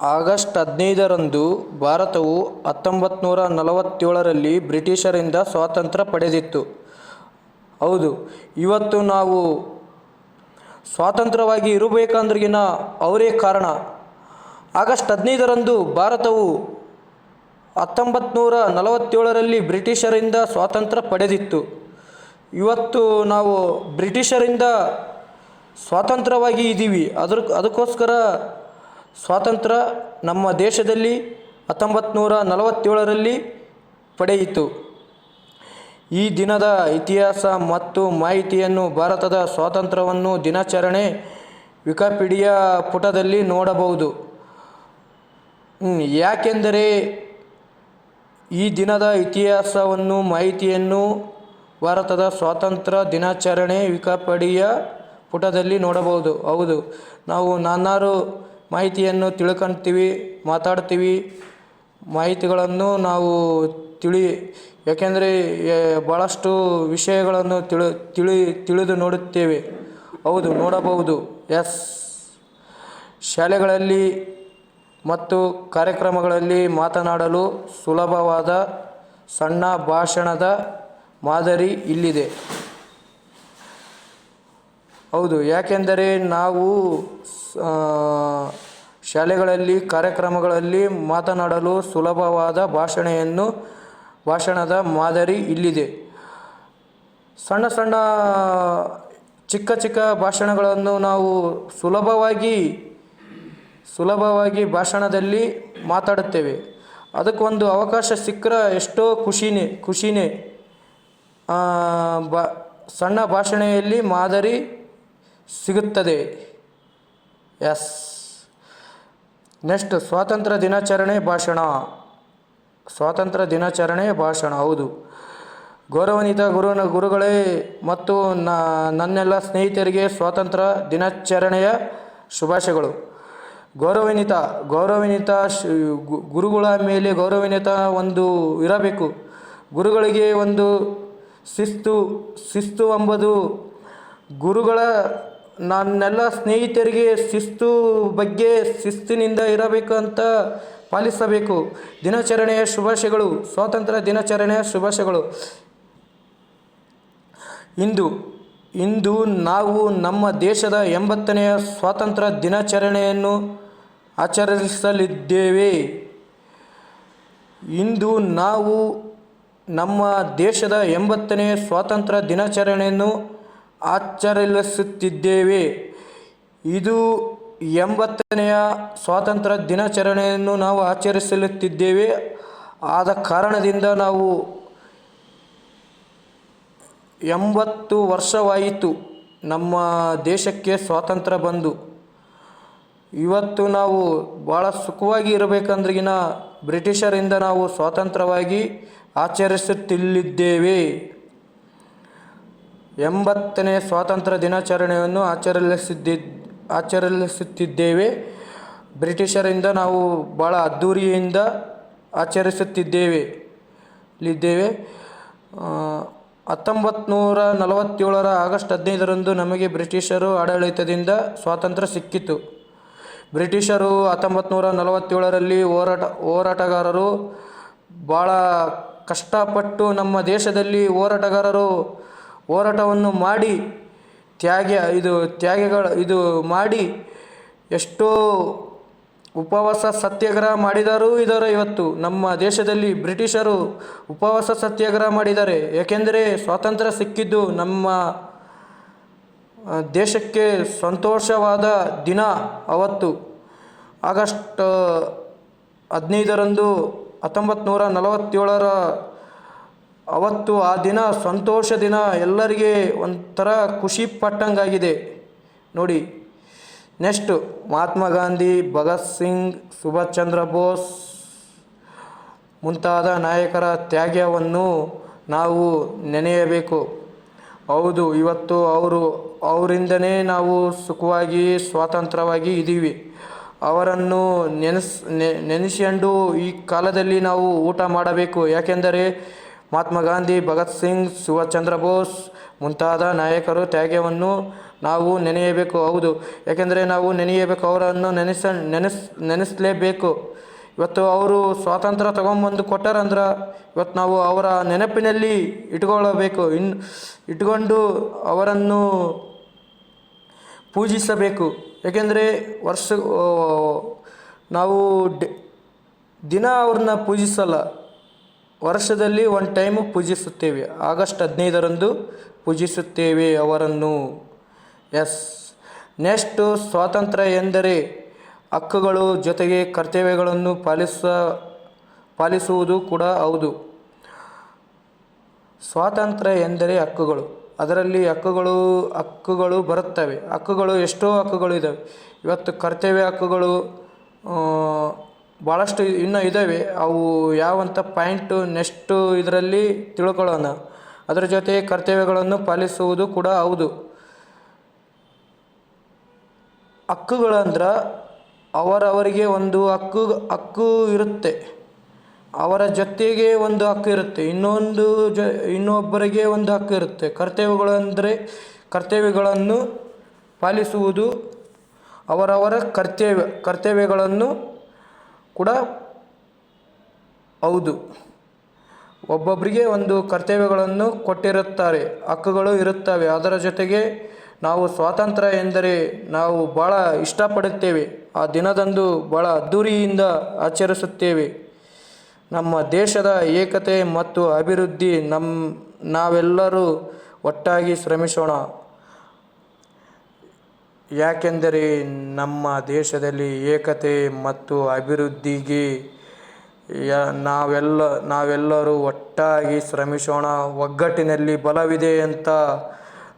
August 15ರಂದು ಭಾರತವು 1947ರಲ್ಲಿ ಬ್ರಿಟಿಷರಿಂದ ಸ್ವಾತಂತ್ರ್ಯ ಪಡೆದಿತ್ತು. ಹೌದು, ಇವತ್ತು ನಾವು ಸ್ವತಂತ್ರವಾಗಿ ಇರಬೇಕಂದ್ರಿಗಿನ ಅವರೇ ಕಾರಣ. ಆಗಸ್ಟ್ 15ರಂದು ಭಾರತವು 1947ರಲ್ಲಿ ಬ್ರಿಟಿಷರಿಂದ ಸ್ವಾತಂತ್ರ್ಯ ಪಡೆದಿತ್ತು. ಇವತ್ತು ನಾವು ಬ್ರಿಟಿಷರಿಂದ ಸ್ವತಂತ್ರವಾಗಿ ಇದ್ದೀವಿ. ಅದಕ್ಕೋಸ್ಕರ ಸ್ವಾತಂತ್ರ್ಯ ನಮ್ಮ ದೇಶದಲ್ಲಿ 1947ರಲ್ಲಿ ಪಡೆಯಿತು. ಈ ದಿನದ ಇತಿಹಾಸ ಮತ್ತು ಮಾಹಿತಿಯನ್ನು ಭಾರತದ ಸ್ವಾತಂತ್ರ್ಯವನ್ನು ದಿನಾಚರಣೆ ವಿಕಿಪೀಡಿಯಾ ಪುಟದಲ್ಲಿ ನೋಡಬಹುದು. ಯಾಕೆಂದರೆ ಈ ದಿನದ ಇತಿಹಾಸವನ್ನು ಮಾಹಿತಿಯನ್ನು ಭಾರತದ ಸ್ವಾತಂತ್ರ್ಯ ದಿನಾಚರಣೆ ವಿಕಿಪೀಡಿಯಾ ಪುಟದಲ್ಲಿ ನೋಡಬಹುದು. ಹೌದು, ನಾವು ನಾನಾರು ಮಾಹಿತಿಯನ್ನು ತಿಳ್ಕೊಳ್ತೀವಿ, ಮಾತಾಡ್ತೀವಿ. ಮಾಹಿತಿಗಳನ್ನು ನಾವು ಯಾಕೆಂದರೆ ಭಾಳಷ್ಟು ವಿಷಯಗಳನ್ನು ತಿಳಿದು ನೋಡುತ್ತೇವೆ. ಹೌದು, ನೋಡಬಹುದು. ಶಾಲೆಗಳಲ್ಲಿ ಮತ್ತು ಕಾರ್ಯಕ್ರಮಗಳಲ್ಲಿ ಮಾತನಾಡಲು ಸುಲಭವಾದ ಸಣ್ಣ ಭಾಷಣದ ಮಾದರಿ ಇಲ್ಲಿದೆ. ಹೌದು, ಯಾಕೆಂದರೆ ನಾವು ಶಾಲೆಗಳಲ್ಲಿ ಕಾರ್ಯಕ್ರಮಗಳಲ್ಲಿ ಮಾತನಾಡಲು ಸುಲಭವಾದ ಭಾಷಣದ ಮಾದರಿ ಇಲ್ಲಿದೆ. ಸಣ್ಣ ಚಿಕ್ಕ ಭಾಷಣಗಳನ್ನು ನಾವು ಸುಲಭವಾಗಿ ಭಾಷಣದಲ್ಲಿ ಮಾತಾಡುತ್ತೇವೆ. ಅದಕ್ಕೊಂದು ಅವಕಾಶ ಸಿಕ್ಕರೆ ಎಷ್ಟೋ ಖುಷಿನೇ. ಸಣ್ಣ ಭಾಷಣೆಯಲ್ಲಿ ಮಾದರಿ ಸಿಗುತ್ತದೆ. ನೆಕ್ಸ್ಟ್, ಸ್ವಾತಂತ್ರ್ಯ ದಿನಾಚರಣೆ ಭಾಷಣ. ಹೌದು, ಗೌರವಾನ್ವಿತ ಗುರುಗಳೇ ಮತ್ತು ನನ್ನೆಲ್ಲ ಸ್ನೇಹಿತರಿಗೆ ಸ್ವಾತಂತ್ರ್ಯ ದಿನಾಚರಣೆಯ ಶುಭಾಶಯಗಳು. ಗೌರವಾನ್ವಿತ ಗುರುಗಳ ಮೇಲೆ ಗೌರವಾನ್ವಿತ ಒಂದು ಇರಬೇಕು. ಗುರುಗಳಿಗೆ ಒಂದು ಶಿಸ್ತು ಎಂಬುದು ಗುರುಗಳ ನನ್ನೆಲ್ಲ ಸ್ನೇಹಿತರಿಗೆ ಶಿಸ್ತಿನಿಂದ ಇರಬೇಕು ಅಂತ ಪಾಲಿಸಬೇಕು. ದಿನಾಚರಣೆಯ ಶುಭಾಶಯಗಳು. ಸ್ವಾತಂತ್ರ್ಯ ದಿನಾಚರಣೆಯ ಶುಭಾಶಯಗಳು. ಇಂದು ನಾವು ನಮ್ಮ ದೇಶದ 80ನೇ ಸ್ವಾತಂತ್ರ್ಯ ದಿನಾಚರಣೆಯನ್ನು ಆಚರಿಸಲಿದ್ದೇವೆ. ಇಂದು ನಾವು ನಮ್ಮ ದೇಶದ 80ನೇ ಸ್ವಾತಂತ್ರ್ಯ ದಿನಾಚರಣೆಯನ್ನು ಆಚರಿಸುತ್ತಿದ್ದೇವೆ. ಇದು 80ನೇ ಸ್ವಾತಂತ್ರ್ಯ ದಿನಾಚರಣೆಯನ್ನು ನಾವು ಆಚರಿಸುತ್ತಿದ್ದೇವೆ. ಆದ ಕಾರಣದಿಂದ ನಾವು 80 ವರ್ಷವಾಯಿತು ನಮ್ಮ ದೇಶಕ್ಕೆ ಸ್ವಾತಂತ್ರ್ಯ ಬಂದು. ಇವತ್ತು ನಾವು ಭಾಳ ಸುಖವಾಗಿ ಇರಬೇಕಂದ್ರಿಗಿನ ಬ್ರಿಟಿಷರಿಂದ ನಾವು ಸ್ವಾತಂತ್ರ್ಯವಾಗಿ ಆಚರಿಸುತ್ತಿದ್ದೇವೆ. 80ನೇ ಸ್ವಾತಂತ್ರ್ಯ ದಿನಾಚರಣೆಯನ್ನು ಆಚರಿಸುತ್ತಿದ್ದೇವೆ. ಬ್ರಿಟಿಷರಿಂದ ನಾವು ಭಾಳ ಅದ್ಧೂರಿಯಿಂದ ಆಚರಿಸುತ್ತಿದ್ದೇವೆ. 1947ರ ಆಗಸ್ಟ್ 15ರಂದು ನಮಗೆ ಬ್ರಿಟಿಷರು ಆಡಳಿತದಿಂದ ಸ್ವಾತಂತ್ರ್ಯ ಸಿಕ್ಕಿತು. ಬ್ರಿಟಿಷರು 1947ರಲ್ಲಿ ಹೋರಾಟಗಾರರು ಭಾಳ ಕಷ್ಟಪಟ್ಟು ನಮ್ಮ ದೇಶದಲ್ಲಿ ಹೋರಾಟವನ್ನು ಮಾಡಿ ಮಾಡಿ ಎಷ್ಟೋ ಉಪವಾಸ ಸತ್ಯಾಗ್ರಹ ಮಾಡಿದರೂ ಇದ್ದಾರೆ. ಇವತ್ತು ನಮ್ಮ ದೇಶದಲ್ಲಿ ಬ್ರಿಟಿಷರು ಉಪವಾಸ ಸತ್ಯಾಗ್ರಹ ಮಾಡಿದ್ದಾರೆ. ಏಕೆಂದರೆ ಸ್ವಾತಂತ್ರ್ಯ ಸಿಕ್ಕಿದ್ದು ನಮ್ಮ ದೇಶಕ್ಕೆ ಸಂತೋಷವಾದ ದಿನ. ಅವತ್ತು ಆಗಸ್ಟ್ 15ರಂದು 1947ರ ಅವತ್ತು ಆ ದಿನ ಸಂತೋಷ ದಿನ. ಎಲ್ಲರಿಗೆ ಒಂಥರ ಖುಷಿ ಪಟ್ಟಂಗಾಗಿದೆ ನೋಡಿ. ನೆಕ್ಸ್ಟು, ಮಹಾತ್ಮ ಗಾಂಧಿ, ಭಗತ್ ಸಿಂಗ್, ಸುಭಾಷ್ ಚಂದ್ರ ಬೋಸ್ ಮುಂತಾದ ನಾಯಕರ ತ್ಯಾಗವನ್ನು ನಾವು ನೆನೆಯಬೇಕು. ಹೌದು, ಇವತ್ತು ಅವರಿಂದನೇ ನಾವು ಸುಖವಾಗಿ ಸ್ವಾತಂತ್ರ್ಯವಾಗಿ ಇದ್ದೀವಿ. ಅವರನ್ನು ನೆನೆಸಿಕೊಂಡು ಈ ಕಾಲದಲ್ಲಿ ನಾವು ಊಟ ಮಾಡಬೇಕು. ಯಾಕೆಂದರೆ ಮಹಾತ್ಮ ಗಾಂಧಿ, ಭಗತ್ ಸಿಂಗ್, ಸುಭಾಷ್ ಚಂದ್ರ ಬೋಸ್ ಮುಂತಾದ ನಾಯಕರು ತ್ಯಾಗವನ್ನು ನಾವು ನೆನೆಯಬೇಕು. ಹೌದು, ಯಾಕೆಂದರೆ ನಾವು ನೆನೆಯಬೇಕು, ಅವರನ್ನು ನೆನೆಸಲೇಬೇಕು. ಇವತ್ತು ಅವರು ಸ್ವಾತಂತ್ರ್ಯ ತೊಗೊಂಬಂದು ಕೊಟ್ಟಾರಂದ್ರೆ ಇವತ್ತು ನಾವು ಅವರ ನೆನಪಿನಲ್ಲಿ ಇಟ್ಕೊಳ್ಳಬೇಕು. ಇಟ್ಕೊಂಡು ಅವರನ್ನು ಪೂಜಿಸಬೇಕು. ಏಕೆಂದರೆ ನಾವು ದಿನ ಅವ್ರನ್ನ ಪೂಜಿಸಲ್ಲ, ವರ್ಷದಲ್ಲಿ ಒಂದು ಟೈಮು ಪೂಜಿಸುತ್ತೇವೆ. ಆಗಸ್ಟ್ 15ರಂದು ಪೂಜಿಸುತ್ತೇವೆ ಅವರನ್ನು. ಎಸ್. ನೆಕ್ಸ್ಟು, ಸ್ವಾತಂತ್ರ್ಯ ಎಂದರೆ ಹಕ್ಕುಗಳು ಜೊತೆಗೆ ಕರ್ತವ್ಯಗಳನ್ನು ಪಾಲಿಸುವುದು ಕೂಡ ಹೌದು. ಸ್ವಾತಂತ್ರ್ಯ ಎಂದರೆ ಹಕ್ಕುಗಳು, ಅದರಲ್ಲಿ ಹಕ್ಕುಗಳು ಬರುತ್ತವೆ. ಎಷ್ಟೋ ಹಕ್ಕುಗಳು ಇದ್ದಾವೆ. ಇವತ್ತು ಕರ್ತವ್ಯ ಹಕ್ಕುಗಳು ಭಾಳಷ್ಟು ಇನ್ನೂ ಇದ್ದಾವೆ. ಅವು ಯಾವಂತ ಪಾಯಿಂಟು ನೆಕ್ಸ್ಟು ಇದರಲ್ಲಿ ತಿಳ್ಕೊಳ್ಳೋಣ. ಅದರ ಜೊತೆ ಕರ್ತವ್ಯಗಳನ್ನು ಪಾಲಿಸುವುದು ಕೂಡ ಹೌದು. ಹಕ್ಕುಗಳಂದ್ರೆ ಅವರವರಿಗೆ ಒಂದು ಹಕ್ಕು ಇರುತ್ತೆ, ಅವರ ಜೊತೆಗೆ ಒಂದು ಹಕ್ಕು ಇರುತ್ತೆ, ಇನ್ನೊಬ್ಬರಿಗೆ ಒಂದು ಹಕ್ಕು ಇರುತ್ತೆ. ಕರ್ತವ್ಯಗಳನ್ನು ಪಾಲಿಸುವುದು ಅವರವರ ಕರ್ತವ್ಯಗಳನ್ನು ಕೂಡ ಹೌದು. ಒಬ್ಬೊಬ್ಬರಿಗೆ ಒಂದು ಕರ್ತವ್ಯಗಳನ್ನು ಕೊಟ್ಟಿರುತ್ತಾರೆ, ಹಕ್ಕುಗಳು ಇರುತ್ತವೆ. ಅದರ ಜೊತೆಗೆ ನಾವು ಸ್ವಾತಂತ್ರ್ಯ ಎಂದರೆ ನಾವು ಭಾಳ ಇಷ್ಟಪಡುತ್ತೇವೆ. ಆ ದಿನದಂದು ಭಾಳ ಅದ್ಧೂರಿಯಿಂದ ಆಚರಿಸುತ್ತೇವೆ. ನಮ್ಮ ದೇಶದ ಏಕತೆ ಮತ್ತು ಅಭಿವೃದ್ಧಿ ನಾವೆಲ್ಲರೂ ಒಟ್ಟಾಗಿ ಶ್ರಮಿಸೋಣ. ಯಾಕೆಂದರೆ ನಮ್ಮ ದೇಶದಲ್ಲಿ ಏಕತೆ ಮತ್ತು ಅಭಿವೃದ್ಧಿಗೆ ನಾವೆಲ್ಲರೂ ಒಟ್ಟಾಗಿ ಶ್ರಮಿಸೋಣ. ಒಗ್ಗಟ್ಟಿನಲ್ಲಿ ಬಲವಿದೆ ಅಂತ.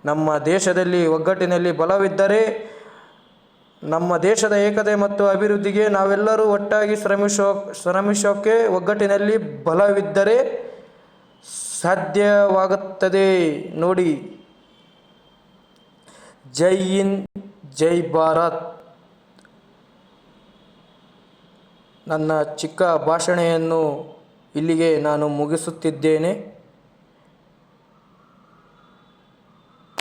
ನಮ್ಮ ದೇಶದಲ್ಲಿ ಒಗ್ಗಟ್ಟಿನಲ್ಲಿ ಬಲವಿದ್ದರೆ ನಮ್ಮ ದೇಶದ ಏಕತೆ ಮತ್ತು ಅಭಿವೃದ್ಧಿಗೆ ನಾವೆಲ್ಲರೂ ಒಟ್ಟಾಗಿ ಶ್ರಮಿಸೋಕೆ ಒಗ್ಗಟ್ಟಿನಲ್ಲಿ ಬಲವಿದ್ದರೆ ಸಾಧ್ಯವಾಗುತ್ತದೆ ನೋಡಿ. ಜೈ ಹಿಂದ್, ಜೈ ಭಾರತ್. ನನ್ನ ಚಿಕ್ಕ ಭಾಷಣೆಯನ್ನು ಇಲ್ಲಿಗೆ ನಾನು ಮುಗಿಸುತ್ತಿದ್ದೇನೆ.